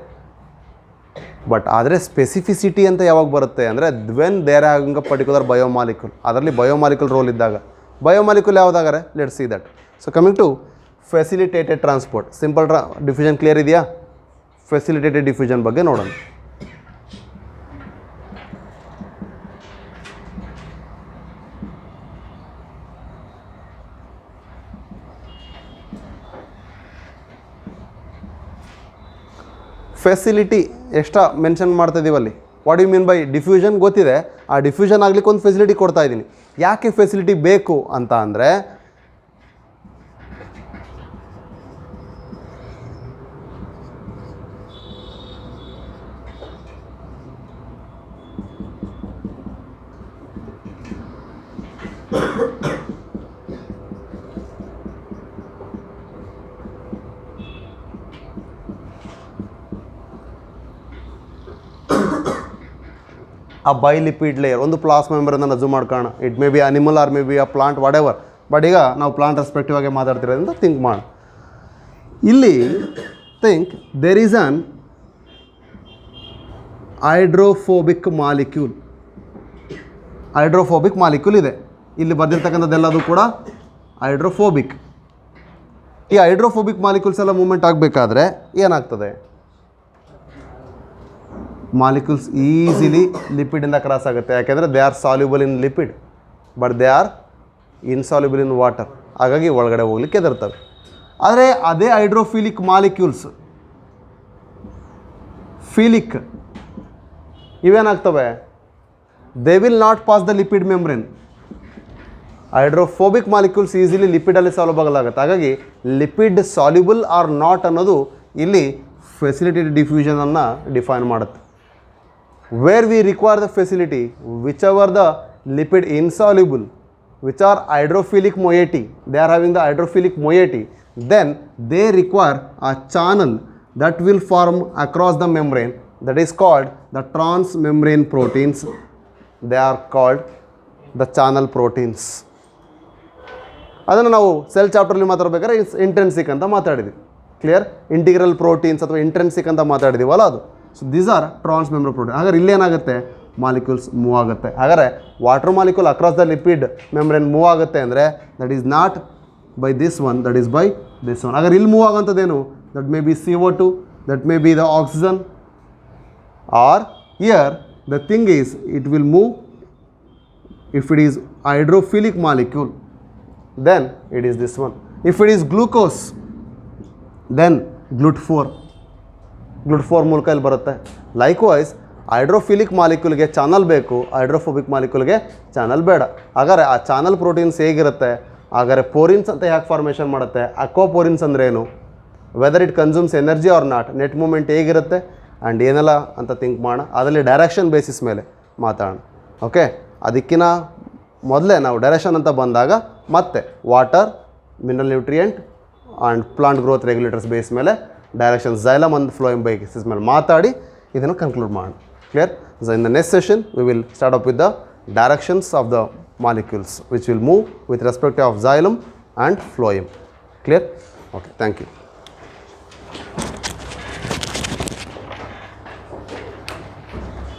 ಬಟ್ ಆದರೆ ಸ್ಪೆಸಿಫಿಸಿಟಿ ಅಂತ ಯಾವಾಗ ಬರುತ್ತೆ ಅಂದರೆ when there having a particular biomolecule. ಅದರಲ್ಲಿ ಬಯೋಮಾಲಿಕ್ಯೂಲ್ ರೋಲ್ ಇದ್ದಾಗ. ಬಯೋಮಾಲಿಕ್ಯೂಲ್ ಯಾವುದಾಗಾರೆ? Let's see that. So coming to facilitated transport. Simple diffusion clear ಇದೆಯಾ? ಫೆಸಿಲಿಟೇಟೆಡ್ ಡಿಫ್ಯೂಷನ್ ಬಗ್ಗೆ ನೋಡೋಣ. ಫೆಸಿಲಿಟಿ ಎಕ್ಸ್ಟ್ರಾ ಮೆನ್ಷನ್ ಮಾಡ್ತಾಯಿದ್ದೀವಲ್ಲಿ. What you mean by diffusion ಗೊತ್ತಿದೆ. ಆ ಡಿಫ್ಯೂಷನ್ ಆಗಲಿಕ್ಕೆ ಒಂದು ಫೆಸಿಲಿಟಿ ಕೊಡ್ತಾ ಇದ್ದೀನಿ. ಯಾಕೆ ಫೆಸಿಲಿಟಿ ಬೇಕು ಅಂತ ಅಂದರೆ ಆ ಬೈಲಿಪಿಡ್ ಲೇಯರ್ ಒಂದು ಪ್ಲಾಸ್ಮಾ ಮೆಂಬರನ್ನು ಅಜ್ಯೂಮ್ ಮಾಡ್ಕೋಣ. It may be animal or may be a plant, whatever. But ಈಗ ನಾವು ಪ್ಲಾಂಟ್ ರೆಸ್ಪೆಕ್ಟಿವ್ ಆಗಿ ಮಾತಾಡ್ತಿರೋದ್ರಿಂದ ಥಿಂಕ್ ಮಾಡ. ಇಲ್ಲಿ think there is an hydrophobic molecule. Hydrophobic molecule ಇದೆ. ಇಲ್ಲಿ ಬಂದಿರತಕ್ಕಂಥದ್ದೆಲ್ಲದು ಕೂಡ ಹೈಡ್ರೋಫೋಬಿಕ್. ಈ ಹೈಡ್ರೋಫೋಬಿಕ್ ಮಾಲಿಕ್ಯೂಲ್ಸ್ ಎಲ್ಲ ಮೂವ್ಮೆಂಟ್ ಆಗಬೇಕಾದ್ರೆ ಏನಾಗ್ತದೆ? ಮಾಲಿಕ್ಯೂಲ್ಸ್ ಈಸಿಲಿ ಲಿಪಿಡಿಂದ ಕ್ರಾಸ್ ಆಗುತ್ತೆ, ಯಾಕೆಂದರೆ they are soluble in lipid but they are insoluble in water, ಹಾಗಾಗಿ ಒಳಗಡೆ ಹೋಗ್ಲಿಕ್ಕೆ ಹೆದರ್ತವೆ. ಆದರೆ ಅದೇ ಹೈಡ್ರೋಫಿಲಿಕ್ ಮಾಲಿಕ್ಯೂಲ್ಸ್ ಫಿಲಿಕ್ ಇವೇನಾಗ್ತವೆ, they will not pass the lipid membrane. Hydrophobic molecules easily ಲಿಪಿಡಲ್ಲಿ ಸಾಲ್ಯುಬಲ್ ಆಗುತ್ತೆ, ಹಾಗಾಗಿ ಲಿಪಿಡ್ ಸಾಲ್ಯುಬಲ್ ಆರ್ ನಾಟ್ ಅನ್ನೋದು ಇಲ್ಲಿ ಫೆಸಿಲಿಟೇಟೆಡ್ ಡಿಫ್ಯೂಷನನ್ನು ಡಿಫೈನ್ ಮಾಡುತ್ತೆ. Where we require the facility, whichever the lipid insoluble, which are hydrophilic moiety, they are having the hydrophilic moiety, then they require a channel that will form across the membrane, that is called the transmembrane proteins. They are called the channel proteins. ಅದನ್ನು ನಾವು cell ಚಾಪ್ಟರ್ಲಿ ಮಾತಾಡಬೇಕಾದ್ರೆ intrinsic ಅಂತ ಮಾತಾಡಿದ್ವಿ. Clear? Integral proteins ಅಥವಾ intrinsic ಅಂತ ಮಾತಾಡಿದೀವಲ್ಲ ಅದು. So these are transmembrane protein. ಹಾಗಾದ್ರೆ ಇಲ್ಲೇನಾಗುತ್ತೆ, ಮಾಲಿಕ್ಯೂಲ್ಸ್ ಮೂವ್ ಆಗುತ್ತೆ. ಹಾಗಾದರೆ water molecule across the lipid membrane move ಆಗುತ್ತೆ ಅಂದರೆ that is not by this one, that is by this one. ಹಾಗಾದ್ರೆ ಇಲ್ಲಿ ಮೂವ್ ಆಗೋಂಥದ್ದೇನು, that may be CO2, that may be the oxygen, or here the thing is it will move, if it is hydrophilic molecule then it is this one. If it is glucose then GLUT4 ಮೂಲಕ ಇಲ್ಲಿ ಬರುತ್ತೆ. Likewise hydrophilic ಮಾಲಿಕ್ಯೂಲ್ಗೆ channel ಬೇಕು, hydrophobic ಮಾಲಿಕ್ಯೂಲ್ಗೆ channel ಬೇಡ. ಹಾಗಾದರೆ ಆ channel proteins ಹೇಗಿರುತ್ತೆ, ಹಾಗಾದರೆ ಪೋರಿನ್ಸ್ ಅಂತ ಯಾಕೆ ಫಾರ್ಮೇಷನ್ ಮಾಡುತ್ತೆ, ಅಕ್ವಾಪೋರಿನ್ಸ್ ಅಂದರೆ ಏನು, whether it consumes energy or not, net moment ಹೇಗಿರುತ್ತೆ ಆ್ಯಂಡ್ ಏನೆಲ್ಲ ಅಂತ ಥಿಂಕ್ ಮಾಡೋಣ. ಅದರಲ್ಲಿ ಡೈರೆಕ್ಷನ್ ಬೇಸಿಸ್ ಮೇಲೆ ಮಾತಾಡೋಣ. ಓಕೆ, ಅದಕ್ಕಿಂತ ಮೊದಲೇ ನಾವು ಡೈರೆಕ್ಷನ್ ಅಂತ ಬಂದಾಗ ಮತ್ತೆ water, mineral nutrient and plant growth regulators base ಮೇಲೆ direction xylem and phloem basis ಮೇಲೆ ಮಾತಾಡಿ ಇದನ್ನು ಕನ್ಕ್ಲೂಡ್ ಮಾಡೋಣ. Clear? So in the next session we will start up with the directions of the molecules which will move with respect of xylem and phloem. Clear? Okay, thank you.